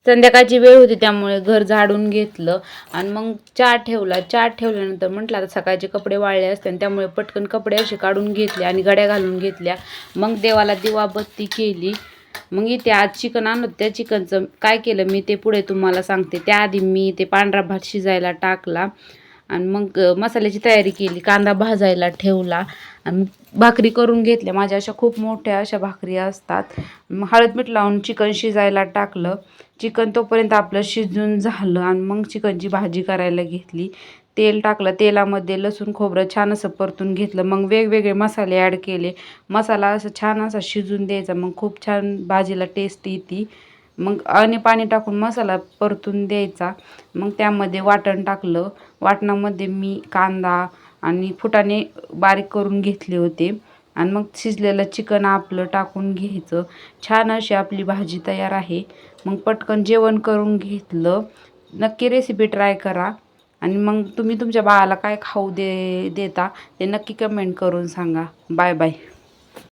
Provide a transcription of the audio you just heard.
संध्याकाळची वेळ होती त्यामुळे घर झाडून घेतलं आणि मग चहा ठेवला. चहा ठेवल्यानंतर म्हटलं आता सकाळचे कपडे वाळले असते आणि त्यामुळे पटकन कपडे असे काढून घेतले आणि घड्या घालून घेतल्या. मग देवाला दिवाबत्ती केली. मग इथे आज चिकन आणलं. त्या चिकनचं काय केलं मी ते पुढे तुम्हाला सांगते. त्याआधी मी ते पांढरा भात शिजायला टाकला आणि मग मसाल्याची तयारी केली. कांदा भाजायला ठेवला आणि भाकरी करून घेतल्या. माझ्या अशा खूप मोठ्या अशा भाकरी असतात. मग हळद मीठ लावून चिकन शिजायला टाकलं. चिकन तोपर्यंत आपलं शिजून झालं आणि मग चिकनची भाजी करायला घेतली. तेल टाकलं. तेलामध्ये लसूण खोबरं छान असं परतून घेतलं. मग वेगवेगळे मसाले ॲड केले. मसाला असं छान असा शिजून द्यायचा. मग खूप छान भाजीला टेस्ट येते. मग आणि पाणी टाकून मसाला परतून द्यायचा. मग त्यामध्ये वाटण टाकलं. वाटणामध्ये मी कांदा आणि फुटाणे बारीक करून घेतले होते आणि मग शिजलेलं चिकन आपलं टाकून घ्यायचं. छान अशी आपली भाजी तयार आहे. मग पटकन जेवण करून घेतलं. नक्की रेसिपी ट्राय करा आणि मग तुम्ही तुमच्या बाळाला काय खाऊ देता ते नक्की कमेंट करून सांगा. Bye bye.